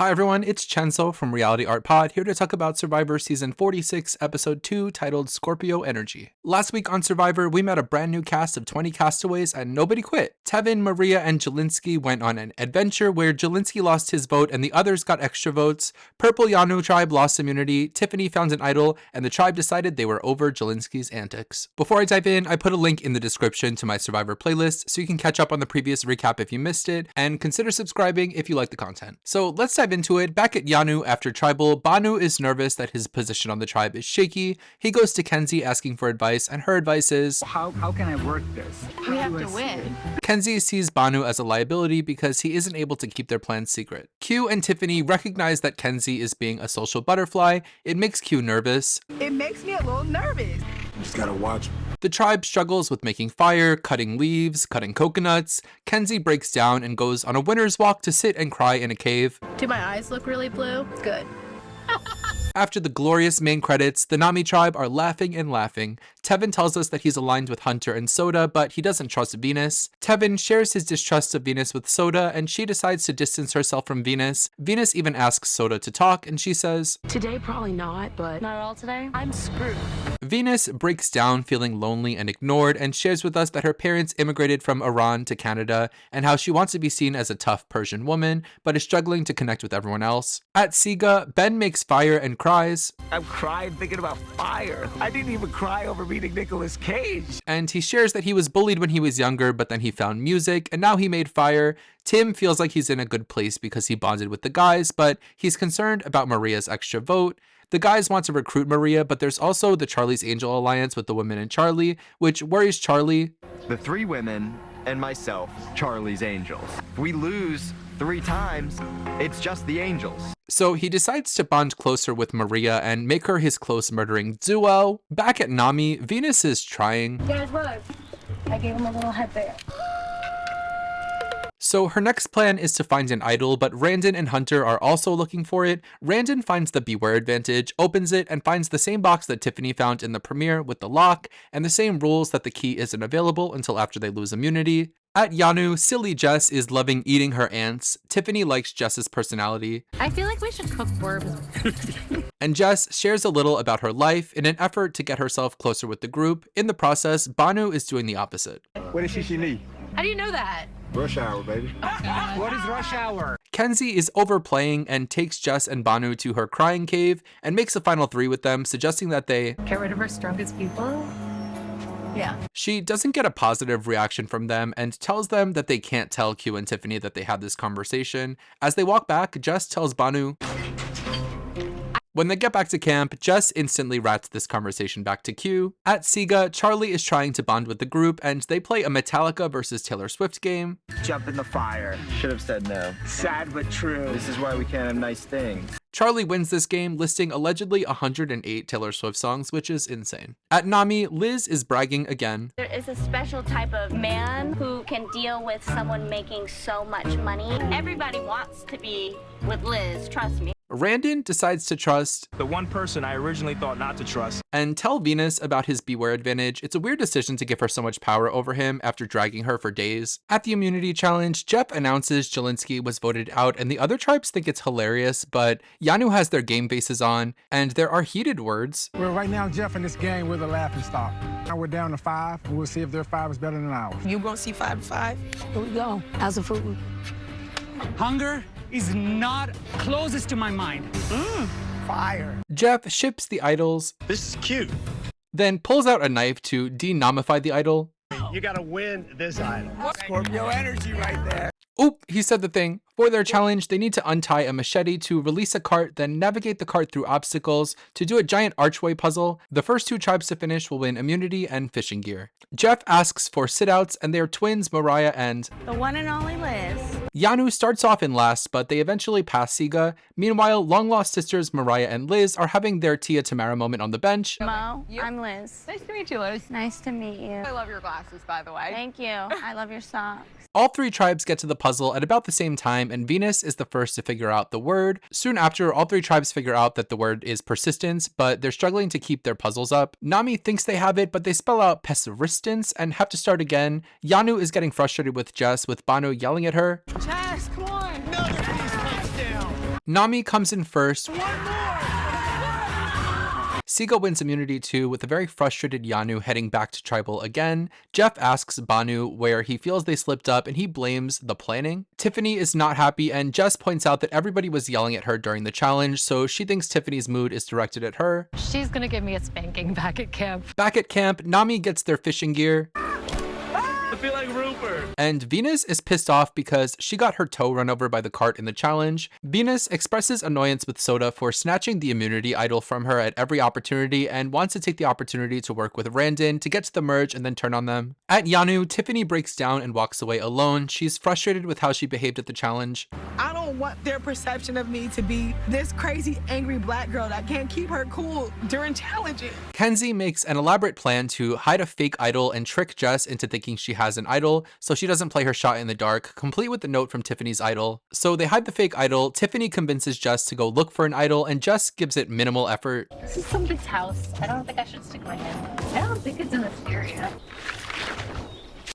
Hi everyone, it's Chenso from Reality Art Pod, here to talk about Survivor Season 46, Episode 2, titled Scorpio Energy. Last week on Survivor, we met a brand new cast of 20 castaways and nobody quit. Tevin, Maria, and Jelinski went on an adventure where Jelinski lost his vote and the others got extra votes. Purple Yanu tribe lost immunity, Tiffany found an idol, and the tribe decided they were over Jelinski's antics. Before I dive in, I put a link in the description to my Survivor playlist so you can catch up on the previous recap if you missed it, and consider subscribing if you like the content. So let's dive into it. Back at Yanu after tribal, Banu is nervous that his position on the tribe is shaky. He goes to Kenzie asking for advice, and her advice is, How can I work this? We have to win. Kenzie sees Banu as a liability because he isn't able to keep their plans secret. Q and Tiffany recognize that Kenzie is being a social butterfly. It makes Q nervous. It makes me a little nervous. Just gotta watch. The tribe struggles with making fire, cutting leaves, cutting coconuts. Kenzie breaks down and goes on a winter's walk to sit and cry in a cave. Do my eyes look really blue? Good. After the glorious main credits, the Nami tribe are laughing and laughing. Tevin tells us that he's aligned with Hunter and Soda, but he doesn't trust Venus. Tevin shares his distrust of Venus with Soda, and she decides to distance herself from Venus. Venus even asks Soda to talk, and she says, Today, probably not, but Not all today? I'm screwed. Venus breaks down feeling lonely and ignored and shares with us that her parents immigrated from Iran to Canada and how she wants to be seen as a tough Persian woman, but is struggling to connect with everyone else. At Siga, Ben makes fire and cries. I'm crying thinking about fire. I didn't even cry over meeting Nicolas Cage. And he shares that he was bullied when he was younger, but then he found music and now he made fire. Tim feels like he's in a good place because he bonded with the guys, but he's concerned about Maria's extra vote. The guys want to recruit Maria, but there's also the Charlie's Angel alliance with the women and Charlie, which worries Charlie. The 3 women and myself, Charlie's Angels. If we lose 3 times, it's just the Angels. So he decides to bond closer with Maria and make her his close murdering duo. Back at Nami, Venus is trying. Guys, look. I gave him a little headband. So her next plan is to find an idol, but Randon and Hunter are also looking for it. Randon finds the Beware advantage, opens it, and finds the same box that Tiffany found in the premiere with the lock, and the same rules that the key isn't available until after they lose immunity. At Yanu, silly Jess is loving eating her ants. Tiffany likes Jess's personality. I feel like we should cook worms. And Jess shares a little about her life in an effort to get herself closer with the group. In the process, Banu is doing the opposite. What does she need? How do you know that? Rush hour, baby. What is rush hour? Kenzie is overplaying and takes Jess and Banu to her crying cave and makes a final 3 with them, suggesting that they Get rid of our strongest people? Yeah. She doesn't get a positive reaction from them and tells them that they can't tell Q and Tiffany that they had this conversation. As they walk back, Jess tells Banu. When they get back to camp, Jess instantly rats this conversation back to Q. At Siga, Charlie is trying to bond with the group and they play a Metallica versus Taylor Swift game. Jump in the fire. Should have said no. Sad but true. This is why we can't have nice things. Charlie wins this game, listing allegedly 108 Taylor Swift songs, which is insane. At Nami, Liz is bragging again. There is a special type of man who can deal with someone making so much money. Everybody wants to be with Liz, trust me. Randon decides to trust the one person I originally thought not to trust and tell Venus about his Beware advantage. It's a weird decision to give her so much power over him after dragging her for days. At the immunity challenge, Jeff announces Jelinski was voted out and the other tribes think it's hilarious, but Yanu has their game faces on and there are heated words. Well, right now, Jeff, in this game, we're the laughing stock. Now we're down to 5, and we'll see if their 5 is better than ours. You gonna see 5-5? Here we go. How's the food? Hunger is not closest to my mind. Fire. Jeff ships the idols, This is cute. then pulls out a knife to denamify the idol. You gotta win this idol. Scorpio energy right there. Oop, he said the thing. For their challenge, they need to untie a machete to release a cart, then navigate the cart through obstacles to do a giant archway puzzle. The first 2 tribes to finish will win immunity and fishing gear. Jeff asks for sit-outs, and they are twins Mariah and The one and only Liz. Yanu starts off in last, but they eventually pass Siga. Meanwhile, long-lost sisters Mariah and Liz are having their Tia Tamara moment on the bench. Mo, I'm Liz. Nice to meet you, Liz. Nice to meet you. I love your glasses, by the way. Thank you. I love your socks. All 3 tribes get to the puzzle at about the same time, and Venus is the first to figure out the word. Soon after, all 3 tribes figure out that the word is persistence, but they're struggling to keep their puzzles up. Nami thinks they have it, but they spell out persistence and have to start again. Yanu is getting frustrated with Jess, with Banu yelling at her. Jess, come on. Another piece touchdown. Nami comes in first. Siga wins immunity too, with a very frustrated Yanu heading back to tribal again. Jeff asks Banu where he feels they slipped up and he blames the planning. Tiffany is not happy and Jess points out that everybody was yelling at her during the challenge, so she thinks Tiffany's mood is directed at her. She's gonna give me a spanking back at camp. Back at camp, Nami gets their fishing gear. I feel like Rupert. And Venus is pissed off because she got her toe run over by the cart in the challenge. Venus expresses annoyance with Soda for snatching the immunity idol from her at every opportunity and wants to take the opportunity to work with Randon to get to the merge and then turn on them. At Yanu, Tiffany breaks down and walks away alone. She's frustrated with how she behaved at the challenge. I don't want their perception of me to be this crazy, angry black girl that can't keep her cool during challenges. Kenzie makes an elaborate plan to hide a fake idol and trick Jess into thinking she has an idol so she doesn't play her shot in the dark, complete with the note from Tiffany's idol. So they hide the fake idol, Tiffany convinces Jess to go look for an idol, and Jess gives it minimal effort. This is somebody's house. I don't think I should stick my hand. I don't think it's in this area.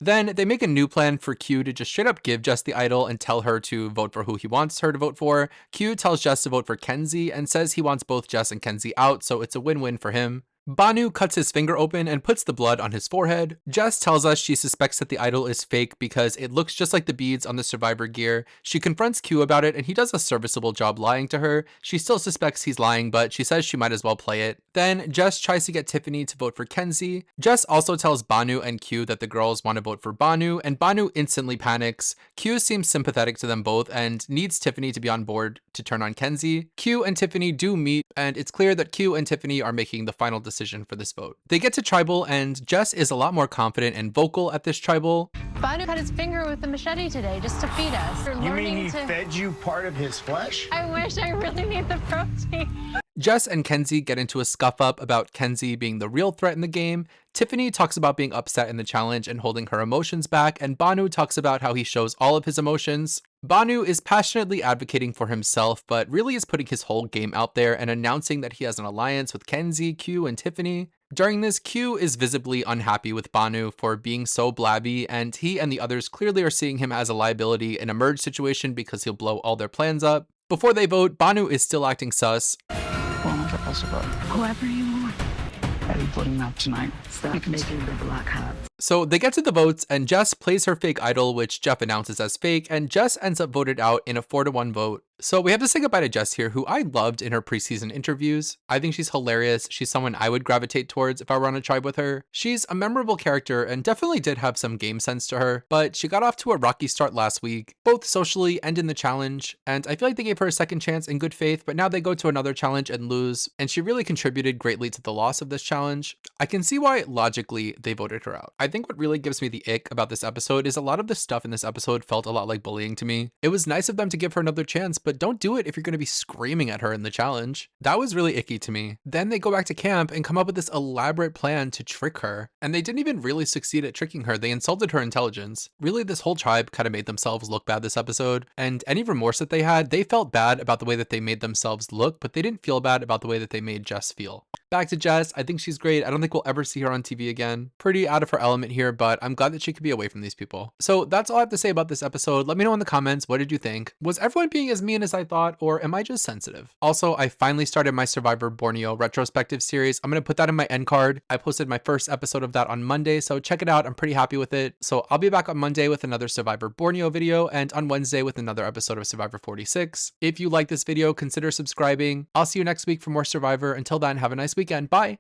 Then they make a new plan for Q to just straight up give Jess the idol and tell her to vote for who he wants her to vote for. Q tells Jess to vote for Kenzie and says he wants both Jess and Kenzie out, so it's a win-win for him. Banu cuts his finger open and puts the blood on his forehead. Jess tells us she suspects that the idol is fake because it looks just like the beads on the Survivor gear. She confronts Q about it and he does a serviceable job lying to her. She still suspects he's lying, but she says she might as well play it. Then Jess tries to get Tiffany to vote for Kenzie. Jess also tells Banu and Q that the girls want to vote for Banu, and Banu instantly panics. Q seems sympathetic to them both and needs Tiffany to be on board to turn on Kenzie. Q and Tiffany do meet, and it's clear that Q and Tiffany are making the final decision for this vote. They get to tribal and Jess is a lot more confident and vocal at this tribal. Banu cut his finger with the machete today just to feed us. You mean he fed you part of his flesh? I wish. I really need the protein. Jess and Kenzie get into a scuff-up about Kenzie being the real threat in the game. Tiffany talks about being upset in the challenge and holding her emotions back, and Banu talks about how he shows all of his emotions. Banu is passionately advocating for himself, but really is putting his whole game out there and announcing that he has an alliance with Kenzie, Q, and Tiffany. During this, Q is visibly unhappy with Banu for being so blabby, and he and the others clearly are seeing him as a liability in a merge situation because he'll blow all their plans up. Before they vote, Banu is still acting sus. Whoever you want. Are you putting up tonight? Stop making the block hot. So they get to the votes and Jess plays her fake idol, which Jeff announces as fake, and Jess ends up voted out in a 4-1 vote. So we have to say goodbye to Jess here, who I loved in her preseason interviews. I think she's hilarious. She's someone I would gravitate towards if I were on a tribe with her. She's a memorable character and definitely did have some game sense to her, but she got off to a rocky start last week, both socially and in the challenge, and I feel like they gave her a second chance in good faith, but now they go to another challenge and lose, and she really contributed greatly to the loss of this challenge. I can see why logically they voted her out. I think what really gives me the ick about this episode is a lot of the stuff in this episode felt a lot like bullying to me. It was nice of them to give her another chance, but don't do it if you're going to be screaming at her in the challenge. That was really icky to me. Then they go back to camp and come up with this elaborate plan to trick her, and they didn't even really succeed at tricking her. They insulted her intelligence. Really, this whole tribe kind of made themselves look bad this episode, and any remorse that they had, they felt bad about the way that they made themselves look, but they didn't feel bad about the way that they made Jess feel. Back to Jess, I think she's great. I don't think we'll ever see her on TV again. Pretty out of her element here, but I'm glad that she could be away from these people. So that's all I have to say about this episode. Let me know in the comments, what did you think? Was everyone being as mean as I thought, or am I just sensitive? Also, I finally started my Survivor Borneo retrospective series. I'm going to put that in my end card. I posted my first episode of that on Monday, so check it out. I'm pretty happy with it. So I'll be back on Monday with another Survivor Borneo video, and on Wednesday with another episode of Survivor 46. If you like this video, consider subscribing. I'll see you next week for more Survivor. Until then, have a nice weekend. Bye!